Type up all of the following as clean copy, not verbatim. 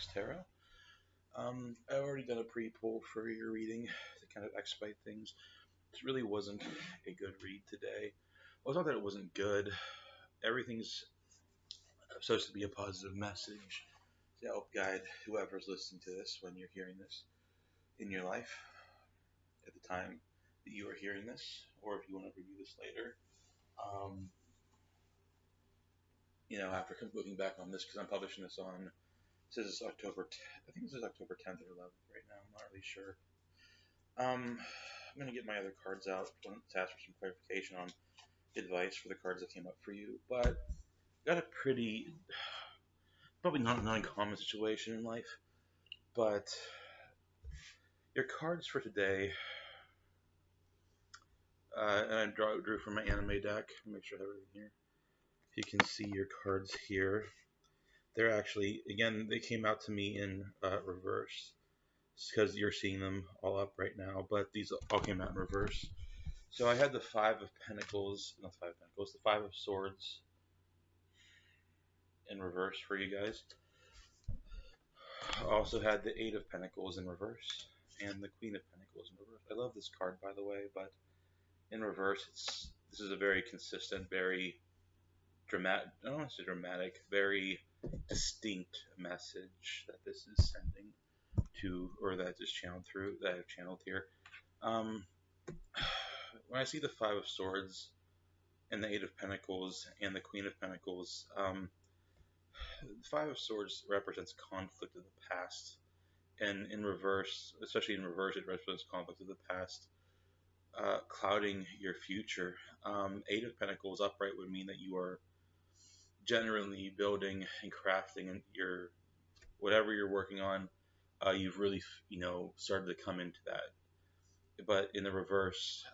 this tarot. I've already done a pre-pull for your reading to kind of expedite things. This really wasn't a good read today. Well, it's not that it wasn't good. Everything's supposed to be a positive message to help guide whoever's listening to this when you're hearing this in your life at the time that you are hearing this, or if you want to review this later. Um, after looking back on this, because I'm publishing this on, this is October, I think this is October 10th or 11th right now, I'm not really sure. I'm going to get my other cards out to ask for some clarification on advice for the cards that came up for you, but got a pretty, probably not an uncommon situation in life, but your cards for today, and I drew from my anime deck, make sure I have everything here. You can see your cards here. They're actually, again, they came out to me in reverse, because you're seeing them all up right now, but these all came out in reverse. So I had the Five of Pentacles, not Five of Pentacles, the Five of Swords in reverse for you guys. I also had the Eight of Pentacles in reverse, and the Queen of Pentacles in reverse. I love this card, by the way, but in reverse, this is a very consistent, very dramatic, I don't want to say dramatic, very distinct message that this is sending to, or that is channeled through, that I've channeled here. When I see the Five of Swords and the Eight of Pentacles and the Queen of Pentacles, the Five of Swords represents conflict of the past, and in reverse, especially in reverse, it represents conflict of the past, clouding your future. Eight of Pentacles upright would mean that you are generally building and crafting, and whatever you're working on, you've really started to come into that. But in the reverse,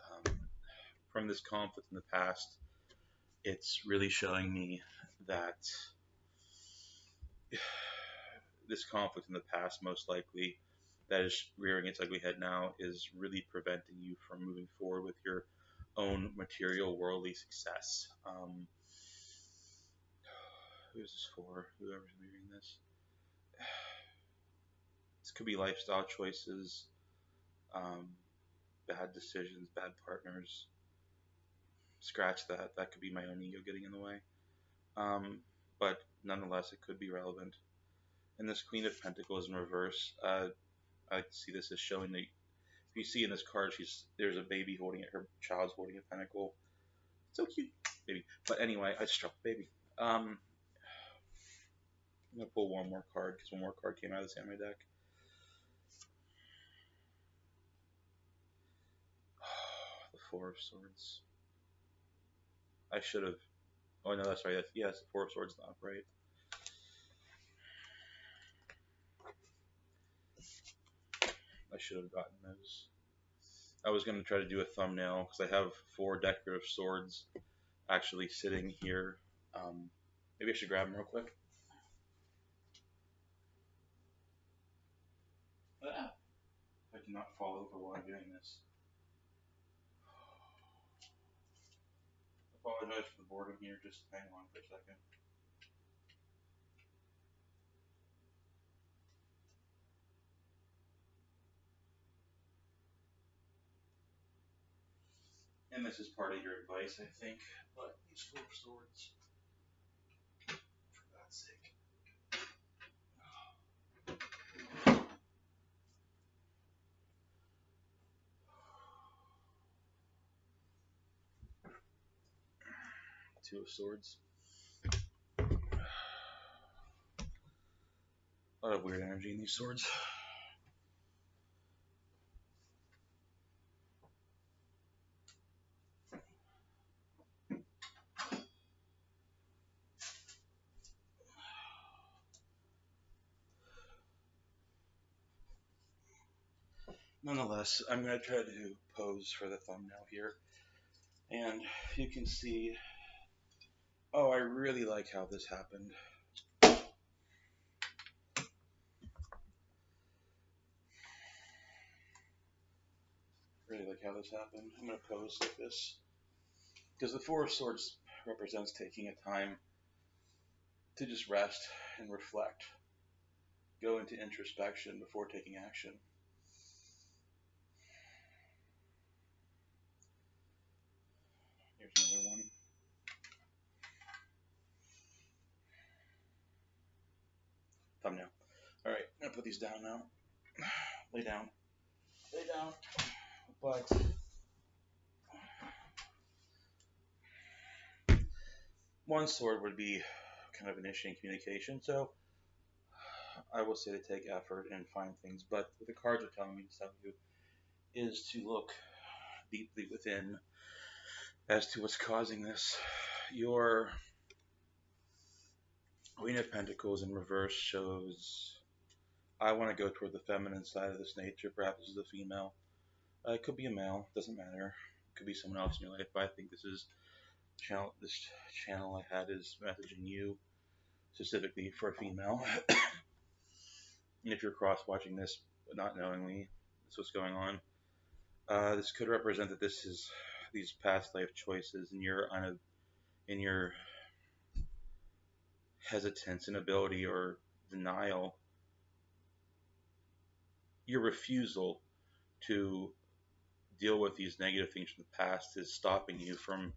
from this conflict in the past, it's really showing me that this conflict in the past, most likely, that is rearing its ugly head now, is really preventing you from moving forward with your own material, worldly success. Who's this for? Whoever's reading this. This could be lifestyle choices, bad decisions, bad partners. Scratch that. That could be my own ego getting in the way. But nonetheless, it could be relevant. And this Queen of Pentacles in reverse, I see this as showing that if you see in this card, there's a baby holding it, her child's holding a pentacle. So cute, baby. But anyway, I just dropped the baby. I'm gonna pull one more card because one more card came out of this anime deck. The Four of Swords. I should have. Oh no, that's right. Yes, the Four of Swords not right. I should have gotten those. I was going to try to do a thumbnail because I have four decorative swords actually sitting here. Maybe I should grab them real quick. Ah, I cannot fall over while I'm doing this. Apologize for the boredom here. Just hang on for a second. And this is part of your advice, I think. But these Four of Swords, for God's sake. Two of Swords. A lot of weird energy in these swords. Nonetheless, I'm going to try to pose for the thumbnail here. And you can see, oh, I really like how this happened. Really like how this happened. I'm going to pose like this. Because the Four of Swords represents taking a time to just rest and reflect. go into introspection before taking action. Here's another one. Thumbnail. All right, I'm gonna put these down now. Lay down. Lay down. But one sword would be kind of initiating communication. So I will say to take effort and find things. But what the cards are telling me to tell you is to look deeply within as to what's causing this. Your Queen of Pentacles in reverse shows I want to go toward the feminine side of this nature. Perhaps this is a female. It could be a male. Doesn't matter. It could be someone else in your life. But I think this channel I had is messaging you specifically for a female. And if you're cross watching this but not knowingly, that's what's going on. This could represent that this is these past life choices and in your hesitance, inability, or denial, your refusal to deal with these negative things from the past is stopping you from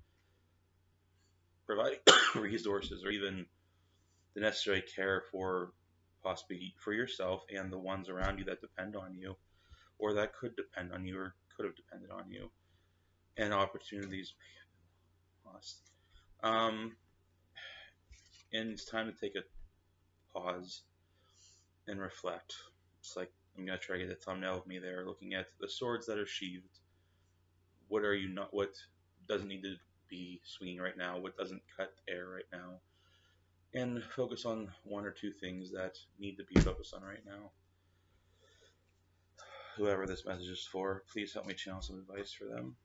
providing resources or even the necessary care for possibly for yourself and the ones around you that depend on you or that could depend on you or could have depended on you, and opportunities may have been lost. And it's time to take a pause and reflect. It's like I'm gonna try to get a thumbnail of me there looking at the swords that are sheathed. What are you not? What doesn't need to be swinging right now? What doesn't cut air right now? And focus on one or two things that need to be focused on right now. Whoever this message is for, please help me channel some advice for them.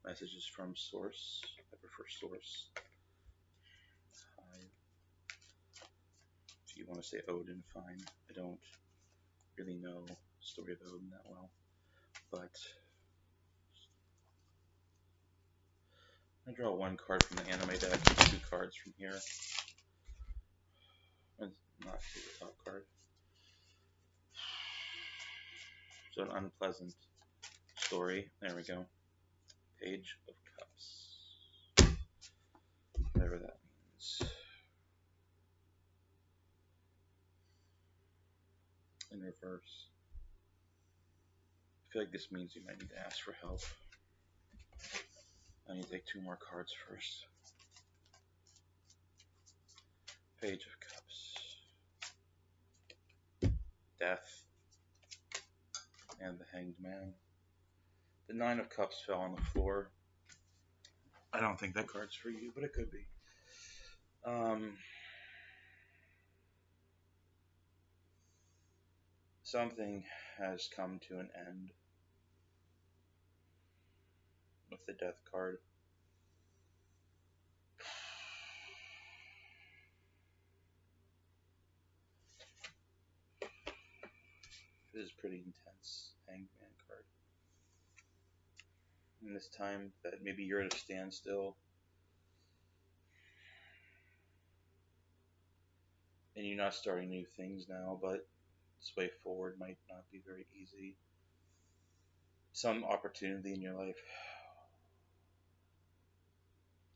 Messages from source. I prefer source. If you want to say Odin, fine. I don't really know the story of Odin that well, but I draw one card from the anime deck, two cards from here. It's not the top card. So an unpleasant story. There we go. Page of Cups. Whatever that means. In reverse. I feel like this means you might need to ask for help. I need to take two more cards first. Page of Cups. Death. And the Hanged Man. The Nine of Cups fell on the floor. I don't think that card's for you, but it could be. Something has come to an end with the Death card. This is pretty intense. Hanged Man card. And this time that maybe you're at a standstill and you're not starting new things now, but this way forward might not be very easy. Some opportunity in your life.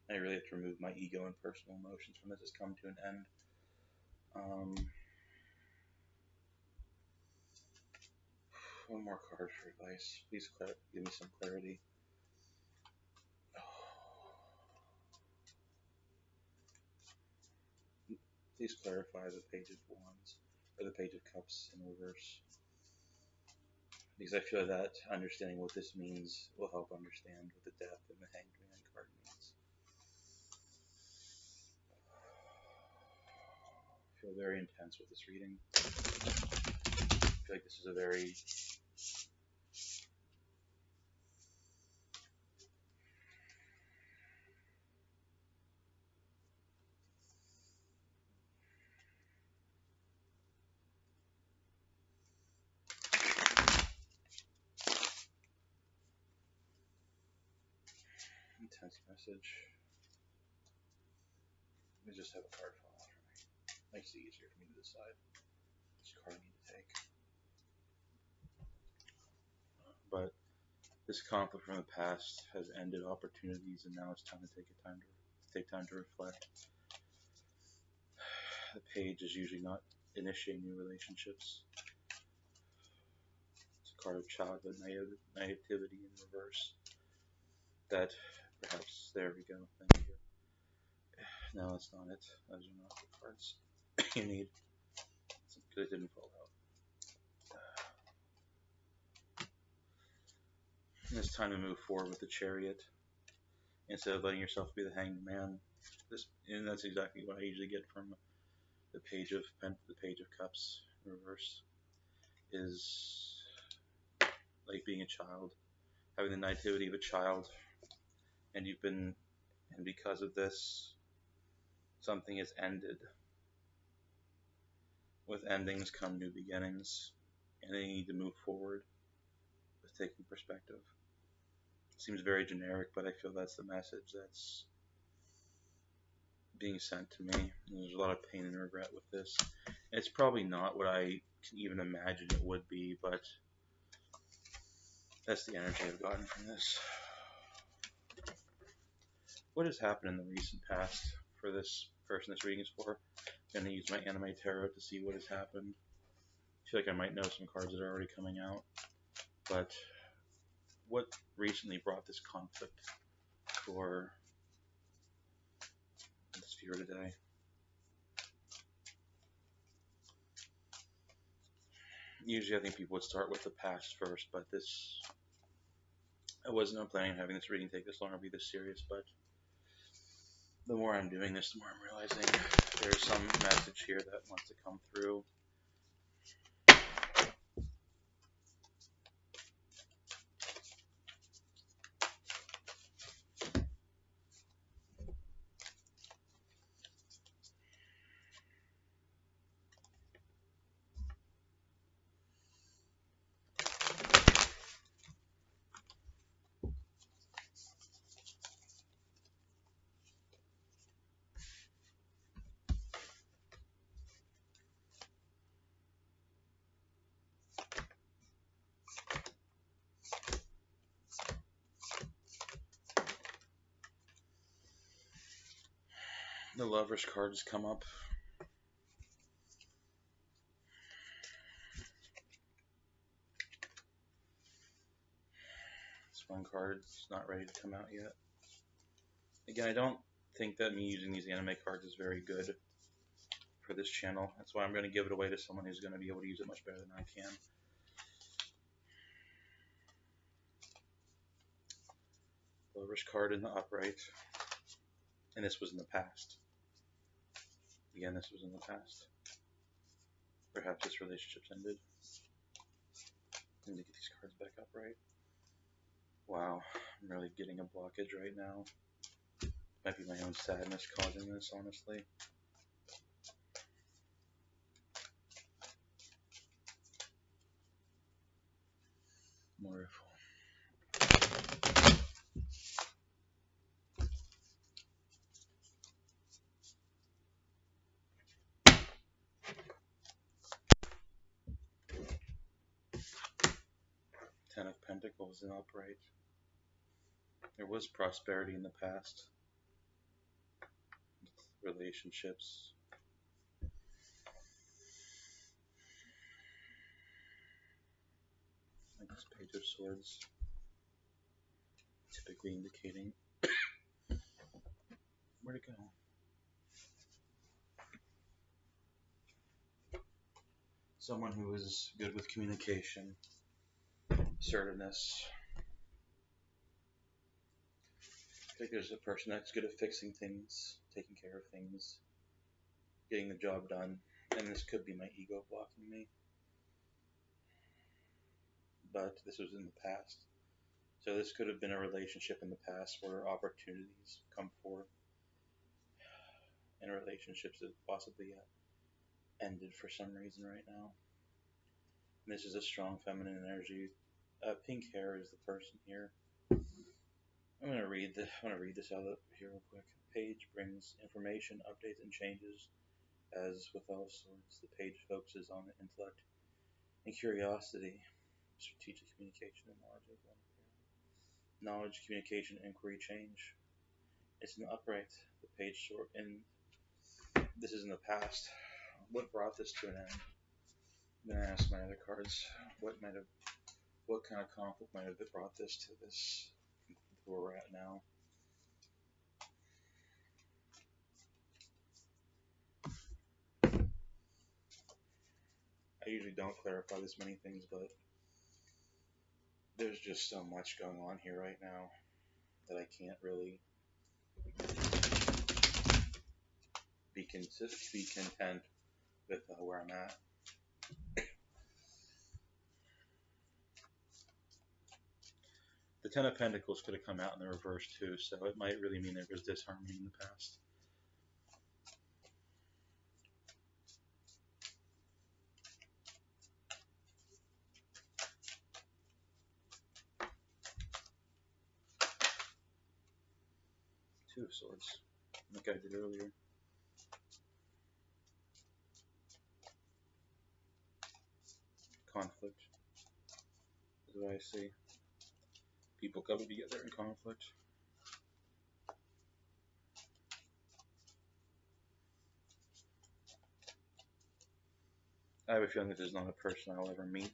I really have to remove my ego and personal emotions from this has come to an end. One more card for advice. Please give me some clarity. Please clarify the Page of Wands, or the Page of Cups in reverse. Because I feel that understanding what this means will help understand what the Death and the Hanged Man card means. I feel very intense with this reading. I feel like this is a very intense message. Let me just have a card fall out for me. Makes it easier for me to decide. This conflict from the past has ended opportunities, and now it's time to take time to reflect. The page is usually not initiating new relationships. It's a card of childhood naivety in reverse. That perhaps there we go. Thank you. No, that's not it. Those are not the cards you need. Because it didn't fall out. And it's time to move forward with the Chariot instead of letting yourself be the Hanged Man. And that's exactly what I usually get from the Page of Cups in reverse. Is like being a child, having the naivety of a child, and because of this, something is ended. With endings come new beginnings, and they need to move forward with taking perspective. It seems very generic, but I feel that's the message that's being sent to me. And there's a lot of pain and regret with this. It's probably not what I can even imagine it would be, but that's the energy I've gotten from this. What has happened in the recent past for this person this reading is for? I'm going to use my anime tarot to see what has happened. I feel like I might know some cards that are already coming out, but what recently brought this conflict for this viewer today? Usually I think people would start with the past first, but I wasn't planning on having this reading take this long or be this serious, but the more I'm doing this, the more I'm realizing there's some message here that wants to come through. The Lover's cards come up. This one card's not ready to come out yet. Again, I don't think that me using these anime cards is very good for this channel. That's why I'm going to give it away to someone who's going to be able to use it much better than I can. Lover's card in the upright. And this was in the past. Again, this was in the past. Perhaps this relationship's ended. I need to get these cards back upright. Wow, I'm really getting a blockage right now. Might be my own sadness causing this, honestly. Wonderful. Ten of Pentacles in upright. There was prosperity in the past. Relationships. Like this Page of Swords. Typically indicating where to go. Someone who is good with communication, assertiveness. I think there's a person that's good at fixing things, taking care of things, getting the job done. And this could be my ego blocking me. But this was in the past. So this could have been a relationship in the past where opportunities come forth. And relationships that possibly ended for some reason right now. And this is a strong feminine energy. Pink hair is the person here. I'm gonna read this out here real quick. The page brings information, updates, and changes. As with all swords, the page focuses on the intellect and curiosity, strategic communication, and knowledge of one. knowledge, communication, inquiry, change. It's an upright, the page short, and this is in the past. What brought this to an end? Then I ask my other cards, what kind of conflict might have brought this to this, where we're at now? I usually don't clarify this many things, but there's just so much going on here right now that I can't really be content with where I'm at. The Ten of Pentacles could have come out in the reverse too, so it might really mean there was disharmony in the past. Two of Swords, like I did earlier. Conflict is what I see. People coming together in conflict. I have a feeling this is not a person I'll ever meet.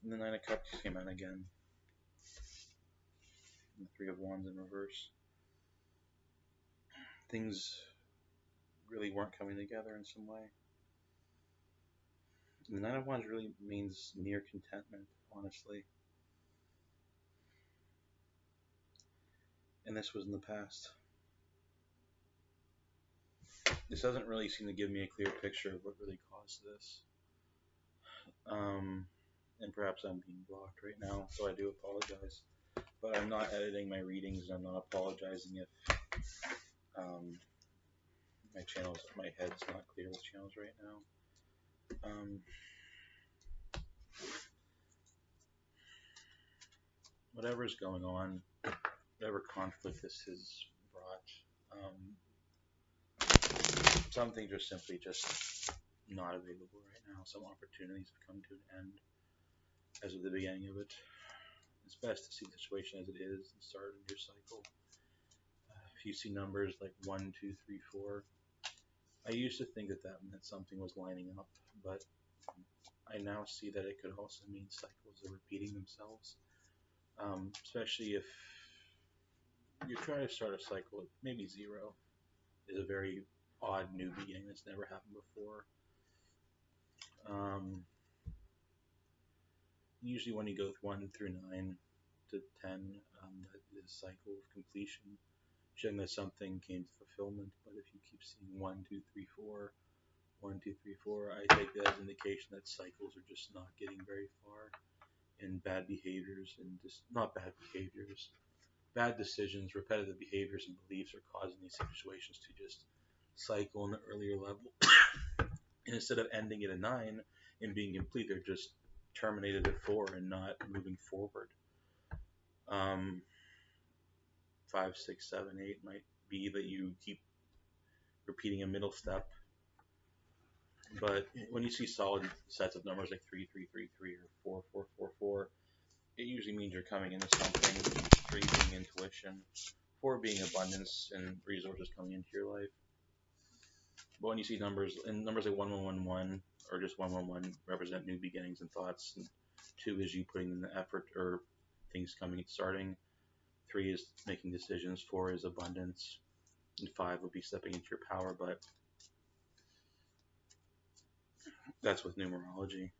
And the Nine of Cups came out again. And the Three of Wands in reverse. Things really weren't coming together in some way. And the Nine of Wands really means near contentment, honestly. And this was in the past. This doesn't really seem to give me a clear picture of what really caused this. And perhaps I'm being blocked right now, so I do apologize. But I'm not editing my readings, and I'm not apologizing if my head's not clear with channels right now. Whatever's going on, whatever conflict this has brought, some things are simply just not available right now. Some opportunities have come to an end as of the beginning of it. It's best to see the situation as it is and start a new cycle. If you see numbers like 1, 2, 3, 4, I used to think that meant something was lining up, but I now see that it could also mean cycles are repeating themselves. Especially if you try to start a cycle, maybe 0 is a very odd new beginning that's never happened before. Usually when you go with 1 through 9 to 10, that is a cycle of completion, showing that something came to fulfillment. But if you keep seeing 1, 2, 3, 4, 1, 2, 3, 4, I take that as an indication that cycles are just not getting very far, and bad behaviors and just not bad behaviors, bad decisions, repetitive behaviors and beliefs are causing these situations to just cycle in the earlier level. And instead of ending at a 9 and being complete, they're just terminated at 4 and not moving forward. 5, 6, 7, 8 might be that you keep repeating a middle step. But when you see solid sets of numbers like 3, 3, 3, 3 or 4, 4, 4, 4, it usually means you're coming into something. 3 being intuition, 4 being abundance and resources coming into your life. But when you see numbers like 1, 1, 1, 1 or just 1, 1, 1 represent new beginnings and thoughts, and 2 is you putting in the effort or things coming and starting. 3 is making decisions. 4 is abundance, and 5 would be stepping into your power. But that's with numerology.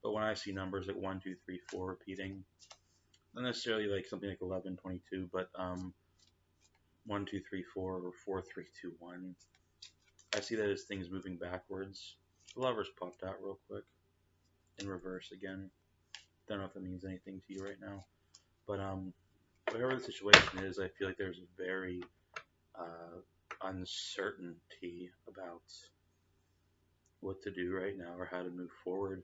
But when I see numbers like 1, 2, 3, 4 repeating, not necessarily like something like 11, 22, but 1, 2, 3, 4 or 4, 3, 2, 1, I see that as things moving backwards. The Lovers popped out real quick in reverse again. Don't know if that means anything to you right now, but whatever the situation is, I feel like there's a very uncertainty about what to do right now or how to move forward.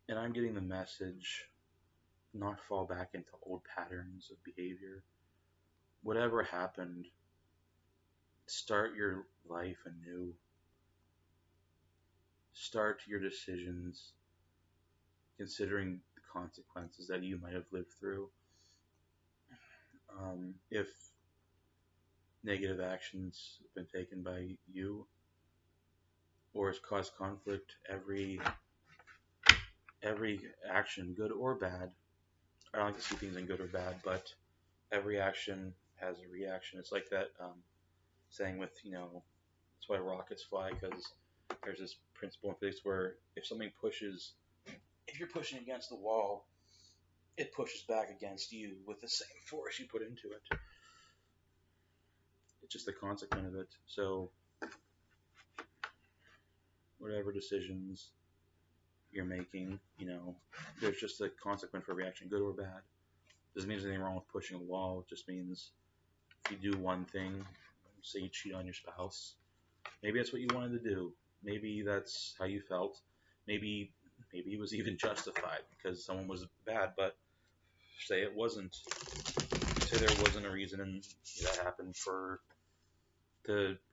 And I'm getting the message, not fall back into old patterns of behavior. Whatever happened, start your life anew. start your decisions considering the consequences that you might have lived through. If negative actions have been taken by you or has caused conflict, every action, good or bad, I don't like to see things in good or bad, but every action has a reaction. It's like that saying with, that's why rockets fly, because there's this principle in physics where if you're pushing against the wall, it pushes back against you with the same force you put into it. It's just the consequence of it. So, whatever decisions you're making, there's just a consequence for a reaction, good or bad. Doesn't mean there's anything wrong with pushing a wall. It just means if you do one thing, say you cheat on your spouse, maybe that's what you wanted to do. Maybe that's how you felt. Maybe it was even justified because someone was bad, but say it wasn't. Say there wasn't a reason and that happened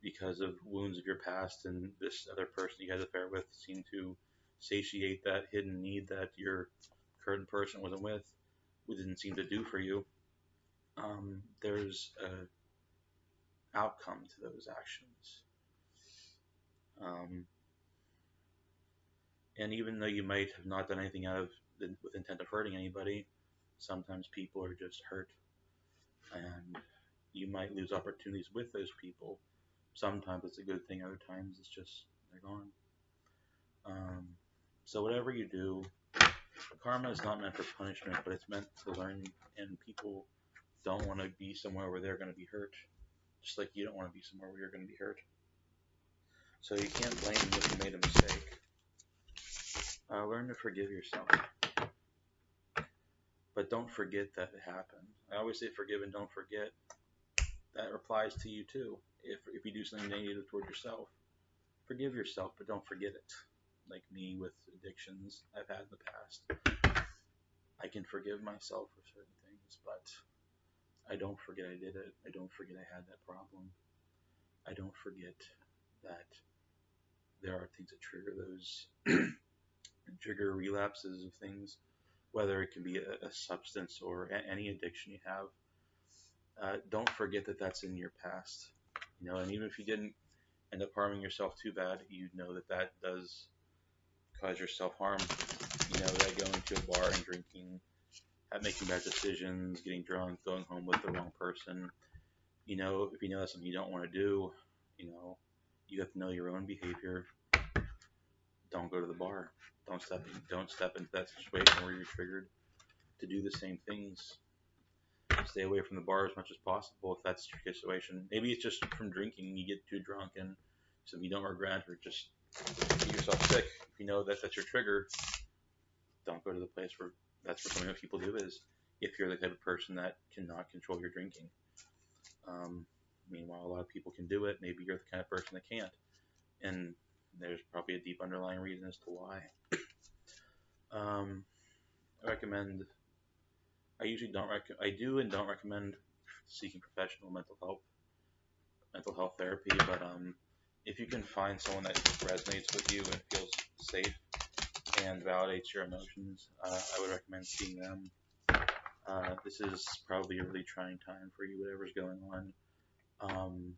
because of wounds of your past, and this other person you had an affair with seemed to satiate that hidden need that your current person wasn't with, who didn't seem to do for you. There's a outcome to those actions. And even though you might have not done anything with intent of hurting anybody, sometimes people are just hurt, and you might lose opportunities with those people. Sometimes it's a good thing, other times it's just they're gone. So whatever you do, karma is not meant for punishment, but it's meant to learn. And people don't want to be somewhere where they're going to be hurt, just like you don't want to be somewhere where you're going to be hurt. So you can't blame them if you made a mistake. Learn to forgive yourself, but don't forget that it happened. I always say forgive and don't forget. That applies to you too. If you do something negative toward yourself, forgive yourself, but don't forget it. Like me with addictions I've had in the past, I can forgive myself for certain things, but I don't forget I did it. I don't forget I had that problem. I don't forget that there are things that trigger those, trigger relapses of things, whether it can be a substance or any addiction you have. Don't forget that that's in your past, and even if you didn't end up harming yourself too bad, you know that does cause yourself harm. That going to a bar and drinking, making bad decisions, getting drunk, going home with the wrong person. If you know that's something you don't want to do, you have to know your own behavior. Don't go to the bar. Don't step into that situation where you're triggered to do the same things. Stay away from the bar as much as possible if that's your situation. Maybe it's just from drinking, you get too drunk and something you don't regret, or just get yourself sick. If you know that that's your trigger, don't go to the place where that's what some of people do, is if you're the type of person that cannot control your drinking. Meanwhile, a lot of people can do it. Maybe you're the kind of person that can't. And there's probably a deep underlying reason as to why. I usually don't I do and don't recommend seeking professional mental health therapy, but if you can find someone that resonates with you and feels safe and validates your emotions, I would recommend seeing them. This is probably a really trying time for you, whatever's going on.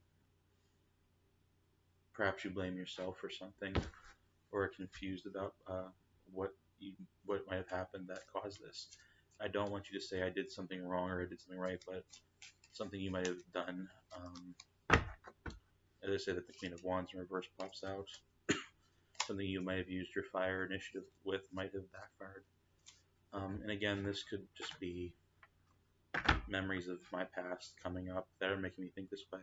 Perhaps you blame yourself for something, or are confused about what might have happened that caused this. I don't want you to say I did something wrong or I did something right, but something you might have done. As I say that the Queen of Wands in reverse pops out. Something you might have used your fire initiative with might have backfired. And again, this could just be memories of my past coming up that are making me think this way.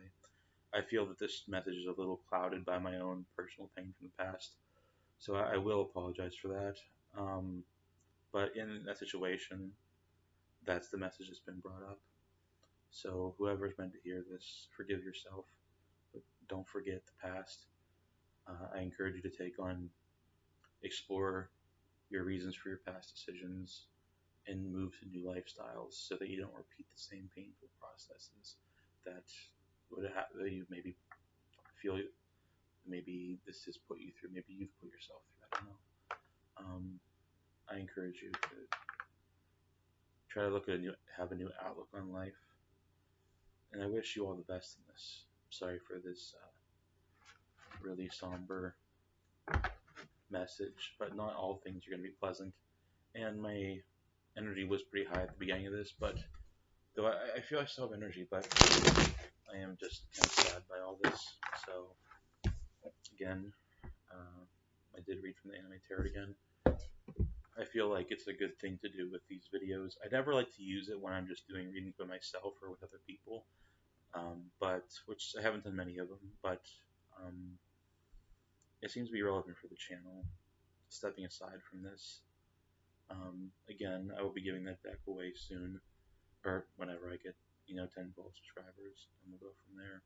I feel that this message is a little clouded by my own personal pain from the past, so I will apologize for that. But in that situation, that's the message that's been brought up. So whoever's meant to hear this, forgive yourself, but don't forget the past. I encourage you to explore your reasons for your past decisions, and move to new lifestyles so that you don't repeat the same painful processes that you maybe feel maybe this has put you through. Maybe you've put yourself through. I don't know. I encourage you to try to have a new outlook on life, and I wish you all the best in this. Sorry for this really somber message, but not all things are going to be pleasant. And my energy was pretty high at the beginning of this, but though I feel I still have energy, but I am just kind of sad by all this. So again, I did read from the Anime Tarot again. I feel like it's a good thing to do with these videos. I never like to use it when I'm just doing readings by myself or with other people, but which I haven't done many of them, but um, it seems to be relevant for the channel. Stepping aside from this, again, I will be giving that deck away soon, or whenever I get 10, 12 subscribers, and we'll go from there.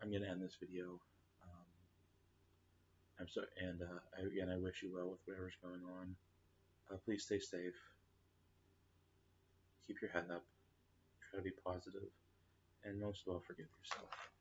I'm gonna end this video. Um, I'm sorry, and again, I wish you well with whatever's going on. Please stay safe. Keep your head up. Try to be positive, and most of all, forgive yourself.